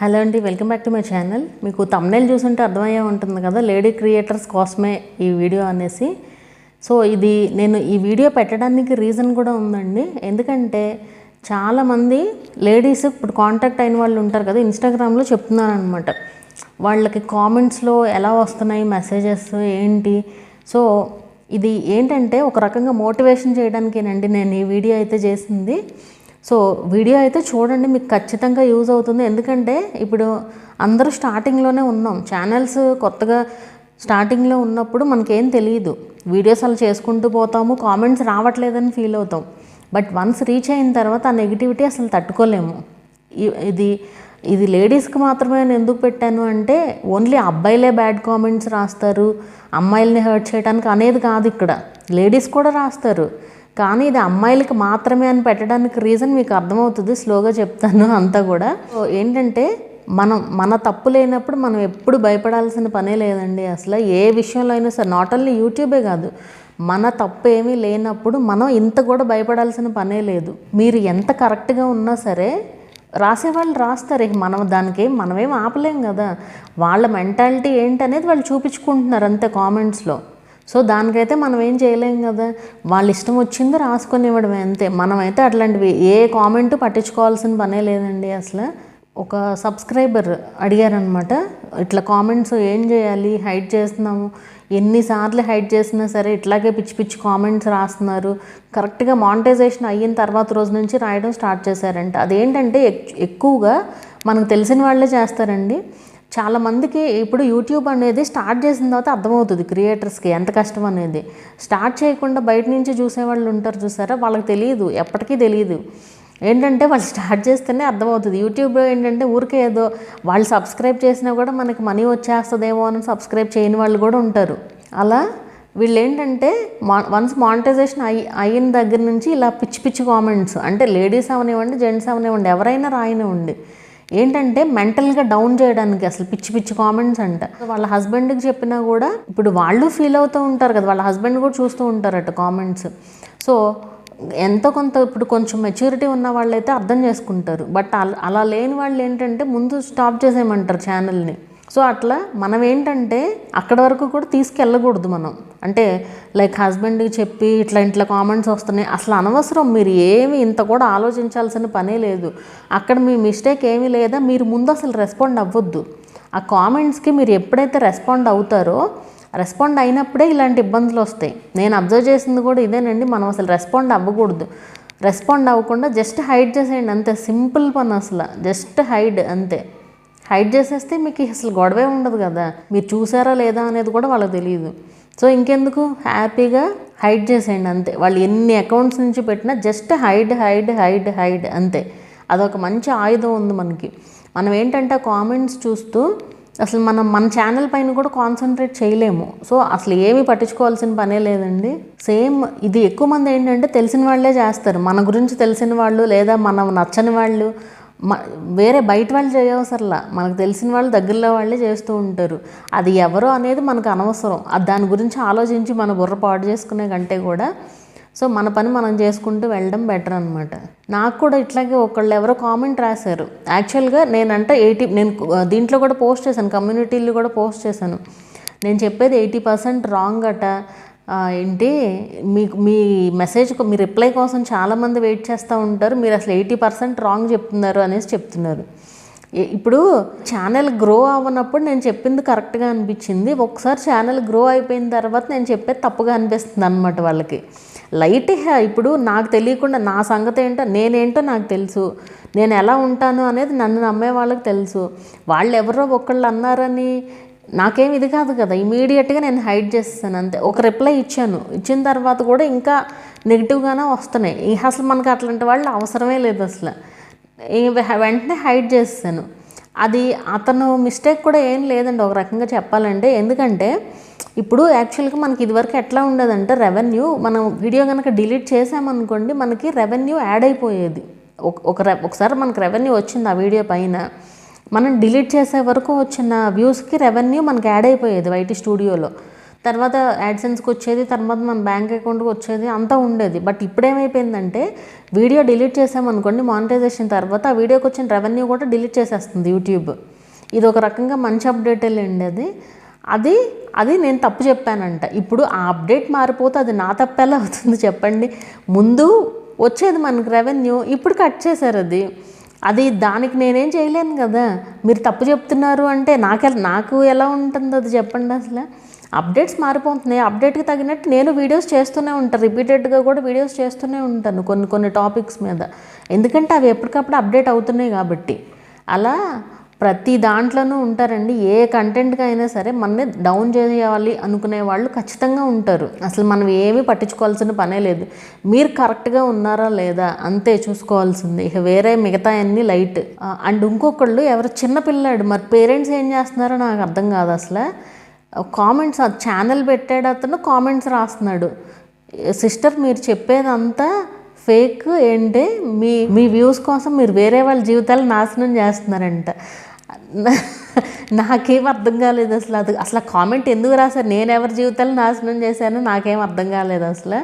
Hello అండి, welcome back to my channel. మీకు thumbnail చూసుంటే అర్థమయ్యే ఉంటుంది కదా, లేడీ క్రియేటర్స్ కోసమే ఈ వీడియో అనేసి. సో నేను ఈ వీడియో పెట్టడానికి రీజన్ కూడా ఉందండి. ఎందుకంటే చాలామంది లేడీస్ ఇప్పుడు కాంటాక్ట్ అయిన వాళ్ళు ఉంటారు కదా, ఇన్స్టాగ్రామ్లో చెప్తున్నాను అనమాట. వాళ్ళకి కామెంట్స్లో ఎలా వస్తున్నాయి మెసేజెస్ ఏంటి. సో ఇది ఏంటంటే ఒక రకంగా మోటివేషన్ చేయడానికేనండి నేను ఈ వీడియో అయితే చేసింది. సో వీడియో అయితే చూడండి, మీకు ఖచ్చితంగా యూజ్ అవుతుంది. ఎందుకంటే ఇప్పుడు అందరూ స్టార్టింగ్లోనే ఉన్నాం, ఛానల్స్ కొత్తగా స్టార్టింగ్లో ఉన్నప్పుడు మనకేం తెలియదు. వీడియోస్ అలా చేసుకుంటూ పోతాము, కామెంట్స్ రావట్లేదని ఫీల్ అవుతాం. బట్ వన్స్ రీచ్ అయిన తర్వాత ఆ నెగిటివిటీ అసలు తట్టుకోలేము. ఇది లేడీస్కి మాత్రమే నేను ఎందుకు పెట్టాను అంటే, ఓన్లీ అబ్బాయిలే బ్యాడ్ కామెంట్స్ రాస్తారు, అమ్మాయిల్ని హర్ట్ చేయడానికి అనేది కాదు. ఇక్కడ లేడీస్ కూడా రాస్తారు, కానీ ఇది అమ్మాయిలకి మాత్రమే అని పెట్టడానికి రీజన్ మీకు అర్థమవుతుంది. స్లోగా చెప్తాను అంతా కూడా. ఏంటంటే మన తప్పు లేనప్పుడు మనం ఎప్పుడు భయపడాల్సిన పనే లేదండి. అసలు ఏ విషయంలో అయినా సరే, నాట్ ఓన్లీ యూట్యూబే కాదు, మన తప్పు ఏమీ లేనప్పుడు మనం ఇంత కూడా భయపడాల్సిన పనే లేదు. మీరు ఎంత కరెక్ట్గా ఉన్నా సరే రాసేవాళ్ళు రాస్తారు, మనమేం ఆపలేం కదా. వాళ్ళ మెంటాలిటీ ఏంటనేది వాళ్ళు చూపించుకుంటున్నారు అంతే కామెంట్స్లో. సో దానికైతే మనం ఏం చేయలేం కదా, వాళ్ళ ఇష్టం వచ్చింది రాసుకొని ఇవ్వడమే అంతే. మనమైతే అట్లాంటివి ఏ కామెంటు పట్టించుకోవాల్సిన పనే లేదండి. అసలు ఒక సబ్స్క్రైబర్ అడిగారనమాట, ఇట్లా కామెంట్స్ ఏం చేయాలి, హైడ్ చేస్తున్నాము, ఎన్నిసార్లు హైడ్ చేసినా సరే ఇట్లాగే పిచ్చి పిచ్చి కామెంట్స్ రాస్తున్నారు. కరెక్ట్గా మానిటైజేషన్ అయిన తర్వాత రోజు నుంచి రాయడం స్టార్ట్ చేశారంట. అదేంటంటే ఎక్కువగా మనకు తెలిసిన వాళ్ళే చేస్తారండి. చాలామందికి ఇప్పుడు యూట్యూబ్ అనేది స్టార్ట్ చేసిన తర్వాత అర్థమవుతుంది క్రియేటర్స్కి ఎంత కష్టం అనేది. స్టార్ట్ చేయకుండా బయట నుంచి చూసేవాళ్ళు ఉంటారు చూసారా, వాళ్ళకి తెలియదు, ఎప్పటికీ తెలియదు. ఏంటంటే వాళ్ళు స్టార్ట్ చేస్తేనే అర్థమవుతుంది. యూట్యూబ్లో ఏంటంటే ఊరికే ఏదో వాళ్ళు సబ్స్క్రైబ్ చేసినా కూడా మనకి మనీ వచ్చేస్తుందేమో అని సబ్స్క్రైబ్ చేయని వాళ్ళు కూడా ఉంటారు. అలా వీళ్ళు ఏంటంటే వన్స్ మానిటైజేషన్ అయిన దగ్గర నుంచి ఇలా పిచ్చి పిచ్చి కామెంట్స్, అంటే లేడీస్ అవనివ్వండి, జెంట్స్ అవనివ్వండి, ఎవరైనా రాయనివ్వండి, ఏంటంటే మెంటల్గా డౌన్ చేయడానికి అసలు పిచ్చి పిచ్చి కామెంట్స్ అంట. వాళ్ళ హస్బెండ్కి చెప్పినా కూడా ఇప్పుడు వాళ్ళు ఫీల్ అవుతూ ఉంటారు కదా, వాళ్ళ హస్బెండ్ కూడా చూస్తూ ఉంటారట కామెంట్స్. సో ఎంతో కొంత ఇప్పుడు కొంచెం మెచ్యూరిటీ ఉన్న వాళ్ళైతే అర్థం చేసుకుంటారు. బట్ అలా లేని వాళ్ళు ఏంటంటే ముందు స్టాప్ చేసేయమంటారు ఛానల్ని. సో అట్లా మనం ఏంటంటే అక్కడ వరకు కూడా తీసుకెళ్ళకూడదు మనం. అంటే లైక్ హస్బెండ్కి చెప్పి ఇట్లా కామెంట్స్ వస్తున్నాయి, అసలు అనవసరం. మీరు ఏమి ఇంత కూడా ఆలోచించాల్సిన పనే లేదు. అక్కడ మీ మిస్టేక్ ఏమీ లేదా, మీరు ముందు అసలు రెస్పాండ్ అవ్వద్దు. ఆ కామెంట్స్కి మీరు ఎప్పుడైతే రెస్పాండ్ అవుతారో, రెస్పాండ్ అయినప్పుడే ఇలాంటి ఇబ్బందులు వస్తాయి. నేను అబ్జర్వ్ చేసింది కూడా ఇదేనండి. మనం అసలు రెస్పాండ్ అవ్వకూడదు. రెస్పాండ్ అవ్వకుండా జస్ట్ హైడ్ చేసేయండి అంతే. సింపుల్ పని, అసలు జస్ట్ హైడ్ అంతే. హైడ్ చేసేస్తే మీకు అసలు గొడవే ఉండదు కదా, మీరు చూసారా లేదా అనేది కూడా వాళ్ళకి తెలియదు. సో ఇంకెందుకు, హ్యాపీగా హైడ్ చేసేయండి అంతే. వాళ్ళు ఎన్ని అకౌంట్స్ నుంచి పెట్టినా just hide hide hide hide అంతే. అదొక మంచి ఆయుధం ఉంది మనకి. మనం ఏంటంటే కామెంట్స్ చూస్తూ అసలు మన ఛానల్ పైన కూడా కాన్సన్ట్రేట్ చేయలేము. సో అసలు ఏమీ పట్టించుకోవాల్సిన పనే లేదండి. సేమ్ ఇది ఎక్కువ మంది ఏంటంటే తెలిసిన వాళ్ళే చేస్తారు. మన గురించి తెలిసిన వాళ్ళు లేదా మనం నచ్చని వాళ్ళు, వేరే బయట వాళ్ళు చేయవసరలా, మనకు తెలిసిన వాళ్ళు దగ్గరలో వాళ్ళే చేస్తూ ఉంటారు. అది ఎవరో అనేది మనకు అనవసరం. దాని గురించి ఆలోచించి మన బుర్ర పాడు చేసుకునే కంటే కూడా సో మన పని మనం చేసుకుంటూ వెళ్ళడం బెటర్ అనమాట. నాకు కూడా ఇట్లాగే ఒకళ్ళు ఎవరో కామెంట్ రాశారు. యాక్చువల్గా నేను దీంట్లో కూడా పోస్ట్ చేశాను, కమ్యూనిటీలో కూడా పోస్ట్ చేశాను. నేను చెప్పేది 80% రాంగ్ అట. ఏంటి మీ మీ రిప్లై కోసం చాలామంది వెయిట్ చేస్తూ ఉంటారు, మీరు అసలు 80% రాంగ్ చెప్తున్నారు అనేసి చెప్తున్నారు. ఇప్పుడు ఛానల్ గ్రో అవ్వనప్పుడు నేను చెప్పింది కరెక్ట్గా అనిపించింది. ఒకసారి ఛానల్ గ్రో అయిపోయిన తర్వాత నేను చెప్పేది తప్పుగా అనిపిస్తుంది అనమాట వాళ్ళకి. ఇప్పుడు నాకు తెలియకుండా నా సంగతి నేనేంటో నాకు తెలుసు, నేను ఎలా ఉంటాను అనేది నన్ను నమ్మే వాళ్ళకి తెలుసు. వాళ్ళు ఎవరో ఒకళ్ళు అన్నారని నాకేం ఇది కాదు కదా, ఇమీడియట్గా నేను హైడ్ చేస్తాను అంతే. ఒక రిప్లై ఇచ్చిన తర్వాత కూడా ఇంకా నెగిటివ్గానే వస్తున్నాయి. అసలు మనకు అట్లాంటి వాళ్ళు అవసరమే లేదు అసలు. వెంటనే హైడ్ చేస్తాను. అది అతను మిస్టేక్ కూడా ఏం లేదండి ఒక రకంగా చెప్పాలంటే. ఎందుకంటే ఇప్పుడు యాక్చువల్గా మనకి ఇదివరకు ఎట్లా ఉండదంటే, రెవెన్యూ మనం వీడియో కనుక డిలీట్ చేసామనుకోండి, మనకి రెవెన్యూ యాడ్ అయిపోయేది. ఒకసారి మనకు రెవెన్యూ వచ్చింది ఆ వీడియో పైన, మనం డిలీట్ చేసే వరకు వచ్చిన వ్యూస్కి రెవెన్యూ మనకి యాడ్ అయిపోయేది వైటీ స్టూడియోలో. తర్వాత యాడ్సెన్స్కి వచ్చేది, తర్వాత మన బ్యాంక్ అకౌంట్కి వచ్చేది, అంతా ఉండేది. బట్ ఇప్పుడు ఏమైపోయిందంటే వీడియో డిలీట్ చేసామనుకోండి మానిటైజేషన్ తర్వాత, ఆ వీడియోకి వచ్చిన రెవెన్యూ కూడా డిలీట్ చేసేస్తుంది యూట్యూబ్. ఇది ఒక రకంగా మంచి అప్డేట్ వెళ్ళండి. అది నేను తప్పు చెప్పానంట. ఇప్పుడు ఆ అప్డేట్ మారిపోతే అది నా తప్పెలా అవుతుంది చెప్పండి? ముందు వచ్చేది మనకు రెవెన్యూ, ఇప్పుడు కట్ చేశారు. అది దానికి నేనేం చేయలేను కదా. మీరు తప్పు చెప్తున్నారు అంటే నాకు ఎలా ఉంటుంది అది చెప్పండి. అసలు అప్డేట్స్ మారిపోతున్నాయి. అప్డేట్కి తగినట్టు నేను వీడియోస్ చేస్తూనే ఉంటాను, రిపీటెడ్గా కూడా వీడియోస్ చేస్తూనే ఉంటాను కొన్ని టాపిక్స్ మీద. ఎందుకంటే అవి ఎప్పటికప్పుడు అప్డేట్ అవుతున్నాయి కాబట్టి. అలా ప్రతి దాంట్లోనూ ఉంటారండి. ఏ కంటెంట్కి అయినా సరే మనని డౌన్ చేయాలి అనుకునే వాళ్ళు ఖచ్చితంగా ఉంటారు. అసలు మనం ఏమీ పట్టించుకోవాల్సిన పనే లేదు. మీరు కరెక్ట్గా ఉన్నారా లేదా అంతే చూసుకోవాల్సింది. ఇక వేరే మిగతా అన్నీ లైట్. అండ్ ఇంకొకళ్ళు ఎవరు చిన్నపిల్లాడు, మరి పేరెంట్స్ ఏం చేస్తున్నారో నాకు అర్థం కాదు. అసలు కామెంట్స్, ఛానల్ పెట్టాడు అతను, కామెంట్స్ రాస్తున్నాడు. సిస్టర్ మీరు చెప్పేదంతా ఫేక్ ఏంటి, మీ వ్యూస్ కోసం మీరు వేరే వాళ్ళ జీవితాలు నాశనం చేస్తున్నారంట. నాకేం అర్థం కాలేదు అసలు కామెంట్ ఎందుకు రాశారు, నేను ఎవరి జీవితాలు నాశనం చేశానో నాకేం అర్థం కాలేదు అసలు.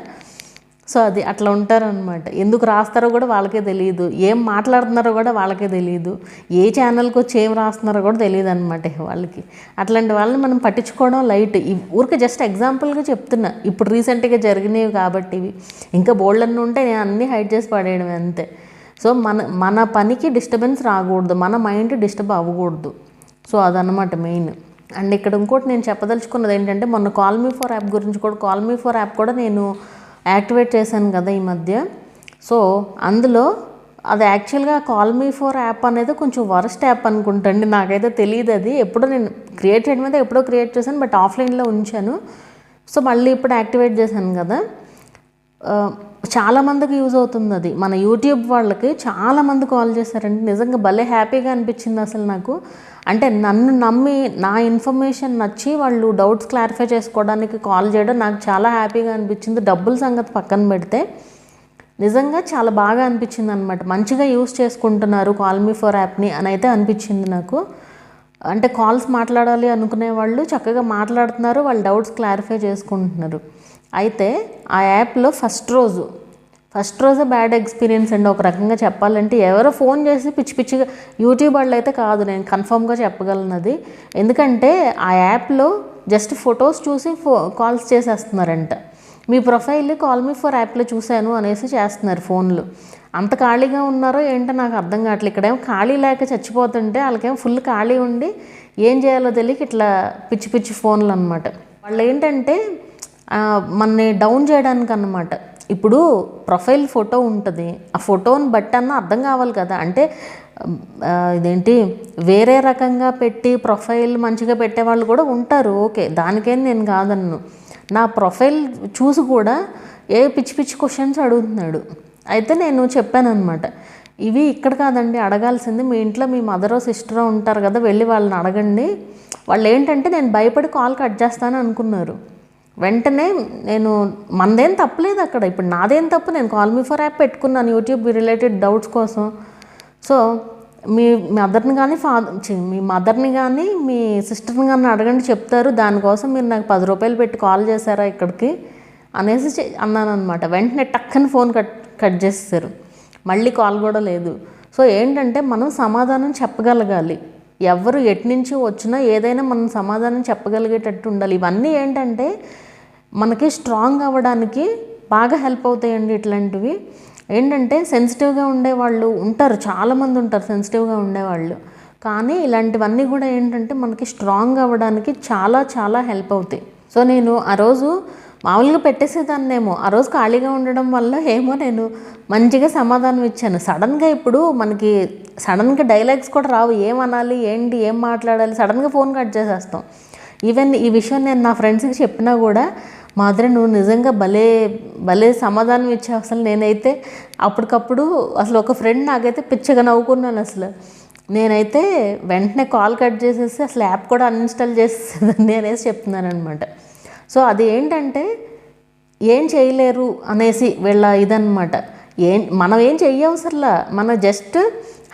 సో అది అట్లా ఉంటారనమాట. ఎందుకు రాస్తారో కూడా వాళ్ళకే తెలియదు, ఏం మాట్లాడుతున్నారో కూడా వాళ్ళకే తెలియదు, ఏ ఛానల్కి వచ్చి ఏం రాస్తున్నారో కూడా తెలియదు అనమాట వాళ్ళకి. అట్లాంటి వాళ్ళని మనం పట్టించుకోవడం లైట్. ఊరికే జస్ట్ ఎగ్జాంపుల్గా చెప్తున్నా, ఇప్పుడు రీసెంట్గా జరిగినవి కాబట్టి. ఇవి ఇంకా బోల్డన్ని ఉంటే నేను అన్నీ హైడ్ చేసి పడేయడం అంతే. సో మన పనికి డిస్టర్బెన్స్ రాకూడదు, మన మైండ్ డిస్టర్బ్ అవ్వకూడదు. సో అదనమాట మెయిన్. అండ్ ఇక్కడ ఇంకోటి నేను చెప్పదలుచుకున్నది ఏంటంటే, మొన్న కాల్ మీ ఫర్ యాప్ గురించి కూడా, కాల్ మీ ఫర్ యాప్ కూడా నేను యాక్టివేట్ చేశాను కదా ఈ మధ్య. సో అందులో అది యాక్చువల్గా కాల్ మీ ఫర్ యాప్ అనేది కొంచెం వరస్ట్ యాప్ అనుకుంటండి, నాకైతే తెలియదు. అది ఎప్పుడో నేను క్రియేట్ చేయడం అయితే ఎప్పుడో క్రియేట్ చేశాను, బట్ ఆఫ్లైన్లో ఉంచాను. సో మళ్ళీ ఇప్పుడు యాక్టివేట్ చేశాను కదా. చాలామందికి యూజ్ అవుతుంది అది. మన యూట్యూబ్ వాళ్ళకి చాలామంది కాల్ చేశారండి. నిజంగా భలే హ్యాపీగా అనిపించింది అసలు నాకు. అంటే నన్ను నమ్మి, నా ఇన్ఫర్మేషన్ నచ్చి వాళ్ళు డౌట్స్ క్లారిఫై చేసుకోవడానికి కాల్ చేయడం నాకు చాలా హ్యాపీగా అనిపించింది. డబ్బుల సంగతి పక్కన పెడితే నిజంగా చాలా బాగా అనిపించింది అనమాట. మంచిగా యూజ్ చేసుకుంటున్నారు కాల్ మీ ఫర్ యాప్ని అని అయితే అనిపించింది నాకు. అంటే కాల్స్ మాట్లాడాలి అనుకునే వాళ్ళు చక్కగా మాట్లాడుతున్నారు, వాళ్ళ డౌట్స్ క్లారిఫై చేసుకుంటున్నారు. అయితే ఆ యాప్లో ఫస్ట్ రోజే బ్యాడ్ ఎక్స్పీరియన్స్ అండి ఒక రకంగా చెప్పాలంటే. ఎవరో ఫోన్ చేసి పిచ్చిగా, యూట్యూబ్ వాళ్ళు అయితే కాదు, నేను కన్ఫర్మ్గా చెప్పగలను అది. ఎందుకంటే ఆ యాప్లో జస్ట్ ఫొటోస్ చూసి కాల్స్ చేసేస్తున్నారంట. మీ ప్రొఫైల్ కాల్ మీ ఫర్ యాప్లో చూశాను అనేసి చేస్తున్నారు ఫోన్లు. అంత ఖాళీగా ఉన్నారో ఏంటో నాకు అర్థం కావట్లేదు. ఇక్కడేమో ఖాళీ లేక చచ్చిపోతుంటే వాళ్ళకేమో ఫుల్ ఖాళీ ఉండి ఏం చేయాలో తెలియక ఇట్లా పిచ్చి ఫోన్లు అనమాట. వాళ్ళు ఏంటంటే మనని డౌన్ చేయడానికి అన్నమాట. ఇప్పుడు ప్రొఫైల్ ఫోటో ఉంటుంది, ఆ ఫోటోని బట్టి అన్న అర్థం కావాలి కదా. అంటే ఇదేంటి వేరే రకంగా పెట్టి ప్రొఫైల్ మంచిగా పెట్టేవాళ్ళు కూడా ఉంటారు, ఓకే, దానికేం నేను కాదన్ను. నా ప్రొఫైల్ చూసి కూడా పిచ్చి క్వశ్చన్స్ అడుగుతున్నాడు. అయితే నేను చెప్పాను అనమాట, ఇవి ఇక్కడ కాదండి అడగాల్సింది, మీ ఇంట్లో మీ మదరో సిస్టరో ఉంటారు కదా, వెళ్ళి వాళ్ళని అడగండి. వాళ్ళు ఏంటంటే నేను భయపడి కాల్ కట్ చేస్తాను అనుకున్నారు. వెంటనే నేను మనదేం తప్పలేదు అక్కడ, ఇప్పుడు నాదేం తప్పు, నేను కాల్ మీ ఫర్ యాప్ పెట్టుకున్నాను యూట్యూబ్ రిలేటెడ్ డౌట్స్ కోసం. సో మీ మదర్ని కానీ మీ మదర్ని కానీ మీ సిస్టర్ని కానీ అడగండి, చెప్తారు. దానికోసం మీరు నాకు 10 రూపాయలు పెట్టి కాల్ చేశారా ఇక్కడికి అనేసి అన్నాను అనమాట. వెంటనే టక్కని ఫోన్ కట్ చేసేసారు, మళ్ళీ కాల్ కూడా లేదు. సో ఏంటంటే మనం సమాధానం చెప్పగలగాలి. ఎవరు ఎట్నుంచి వచ్చినా ఏదైనా మనం సమాధానం చెప్పగలిగేటట్టు ఉండాలి. ఇవన్నీ ఏంటంటే మనకి స్ట్రాంగ్ అవ్వడానికి బాగా హెల్ప్ అవుతాయండి. ఇట్లాంటివి ఏంటంటే సెన్సిటివ్గా ఉండేవాళ్ళు ఉంటారు, చాలామంది ఉంటారు సెన్సిటివ్గా ఉండేవాళ్ళు. కానీ ఇలాంటివన్నీ కూడా ఏంటంటే మనకి స్ట్రాంగ్ అవ్వడానికి చాలా హెల్ప్ అవుతాయి. సో నేను ఆ రోజు మామూలుగా పెట్టేసేదాన్నేమో, ఆ రోజు ఖాళీగా ఉండడం వల్ల ఏమో నేను మంచిగా సమాధానం ఇచ్చాను. సడన్గా ఇప్పుడు మనకి సడన్గా డైలాగ్స్ కూడా రావు, ఏమనాలి ఏంటి ఏం మాట్లాడాలి, సడన్గా ఫోన్ కట్ చేసేస్తాం. ఈవెన్ ఈ విషయం నేను నా ఫ్రెండ్స్కి చెప్పినా కూడా, మాదిరి నువ్వు నిజంగా భలే సమాధానం ఇచ్చావు అసలు. నేనైతే అప్పటికప్పుడు అసలు ఒక ఫ్రెండ్ నాకైతే పిచ్చగా నవ్వుకున్నాను అసలు. నేనైతే వెంటనే కాల్ కట్ చేసేసి అసలు యాప్ కూడా అన్ఇన్స్టాల్ చేసేదాన్ని అనేసి చెప్తున్నాను అనమాట. సో అది ఏంటంటే ఏం చేయలేరు అనేసి వీళ్ళ ఇదన్నమాట. మనం ఏం చెయ్యవసరలా, మన జస్ట్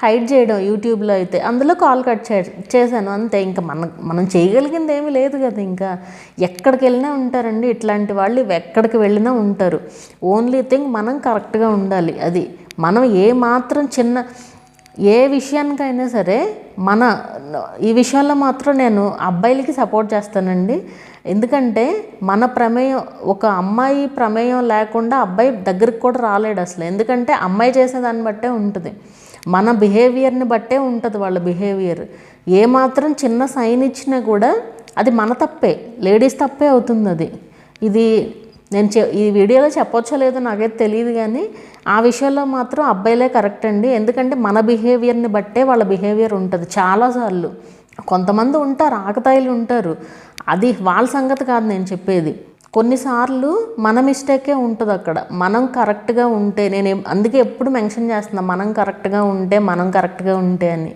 హైడ్ చేయడం యూట్యూబ్లో అయితే, అందులో కాల్ కట్ చేశాను అంతే. ఇంకా మనం చేయగలిగింది ఏమీ లేదు కదా. ఇంకా ఎక్కడికి వెళ్ళినా ఉంటారండి ఇట్లాంటి వాళ్ళు, ఎక్కడికి వెళ్ళినా ఉంటారు. ఓన్లీ థింగ్ మనం కరెక్ట్గా ఉండాలి. అది మనం ఏ మాత్రం ఏ విషయానికైనా సరే ఈ విషయంలో మాత్రం నేను అబ్బాయిలకి సపోర్ట్ చేస్తానండి. ఎందుకంటే మన ప్రమేయం, ఒక అమ్మాయి ప్రమేయం లేకుండా అబ్బాయి దగ్గరికి కూడా రాలేడు అసలు. ఎందుకంటే అమ్మాయి చేసేదాన్ని బట్టే ఉంటుంది, మన బిహేవియర్ని బట్టే ఉంటుంది వాళ్ళ బిహేవియర్. ఏమాత్రం చిన్న సైన్ ఇచ్చినా కూడా అది మన తప్పే, లేడీస్ తప్పే అవుతుంది అది. ఇది నేను ఈ వీడియోలో చెప్పొచ్చో లేదో నాకైతే తెలియదు, కానీ ఆ విషయంలో మాత్రం అబ్బాయిలే కరెక్ట్ అండి. ఎందుకంటే మన బిహేవియర్ని బట్టే వాళ్ళ బిహేవియర్ ఉంటుంది చాలాసార్లు. కొంతమంది ఉంటారు, ఆకతాయిలు ఉంటారు, అది వాళ్ళ సంగతి కాదు నేను చెప్పేది. కొన్నిసార్లు మన మిస్టేకే ఉంటుంది అక్కడ. మనం కరెక్ట్గా ఉంటే, నేను అందుకే ఎప్పుడు మెన్షన్ చేస్తున్నా, మనం కరెక్ట్గా ఉంటే అని.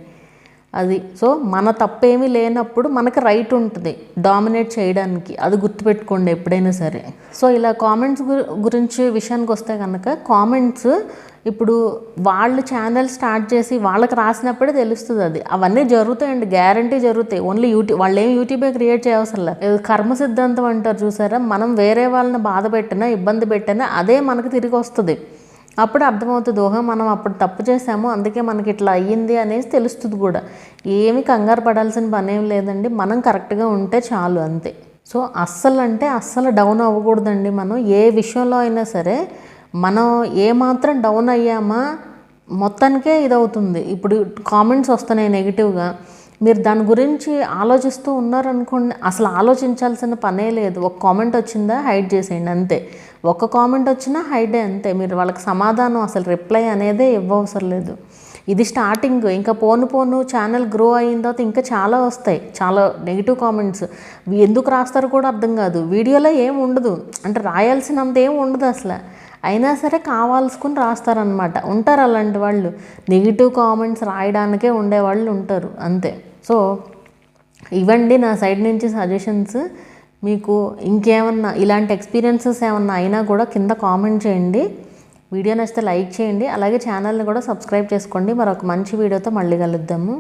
అది సో మన తప్పేమీ లేనప్పుడు మనకి రైట్ ఉంటుంది డామినేట్ చేయడానికి, అది గుర్తుపెట్టుకోండి ఎప్పుడైనా సరే. సో ఇలా కామెంట్స్ గురించి విషయానికి వస్తే కనుక, కామెంట్స్ ఇప్పుడు వాళ్ళు ఛానల్ స్టార్ట్ చేసి వాళ్ళకి రాసినప్పుడే తెలుస్తుంది అది. అవన్నీ జరుగుతాయండి, గ్యారంటీ జరుగుతాయి. ఓన్లీ వాళ్ళు ఏం యూట్యూబే క్రియేట్ చేయవసరం లేదు. కర్మ సిద్ధాంతం అంటారు చూసారా, మనం వేరే వాళ్ళని బాధ పెట్టినా ఇబ్బంది పెట్టినా అదే మనకు తిరిగి వస్తుంది. అప్పుడు అర్థమవుతుంది, ఓహో మనం అప్పుడు తప్పు చేసాము అందుకే మనకి ఇట్లా అయ్యింది అనేసి తెలుస్తుంది కూడా. ఏమి కంగారు పడాల్సిన పని ఏం లేదండి, మనం కరెక్ట్గా ఉంటే చాలు అంతే. సో అస్సలు డౌన్ అవ్వకూడదండి. మనం ఏ విషయంలో అయినా సరే మనం ఏమాత్రం డౌన్ అయ్యామా మొత్తానికే ఇదవుతుంది. ఇప్పుడు కామెంట్స్ వస్తున్నాయి నెగిటివ్గా, మీరు దాని గురించి ఆలోచిస్తూ ఉన్నారనుకోండి, అసలు ఆలోచించాల్సిన పనే లేదు. ఒక కామెంట్ వచ్చిందా హైడ్ చేసేయండి అంతే. ఒక్క కామెంట్ వచ్చినా హైడే అంతే. మీరు వాళ్ళకి సమాధానం అసలు రిప్లై అనేదే ఇవ్వవసరం లేదు. ఇది స్టార్టింగ్. ఇంకా పోను ఛానల్ గ్రో అయిన తర్వాత ఇంకా చాలా వస్తాయి, చాలా నెగిటివ్ కామెంట్స్. ఎందుకు రాస్తారో కూడా అర్థం కాదు. వీడియోలో ఏం ఉండదు, అంటే రాయాల్సినంత ఏం ఉండదు అసలు, అయినా సరే కావాల్సుకుని రాస్తారనమాట. ఉంటారు అలాంటి వాళ్ళు, నెగిటివ్ కామెంట్స్ రాయడానికే ఉండేవాళ్ళు ఉంటారు అంతే. సో ఇవ్వండి నా సైడ్ నుంచి సజెషన్స్. మీకు ఇంకేమన్నా ఇలాంటి ఎక్స్పీరియన్సెస్ ఏమన్నా అయినా కూడా కింద కామెంట్ చేయండి. వీడియో నచ్చితే లైక్ చేయండి, అలాగే ఛానల్ని కూడా సబ్స్క్రైబ్ చేసుకోండి. మరొక మంచి వీడియోతో మళ్ళీ కలుద్దాము.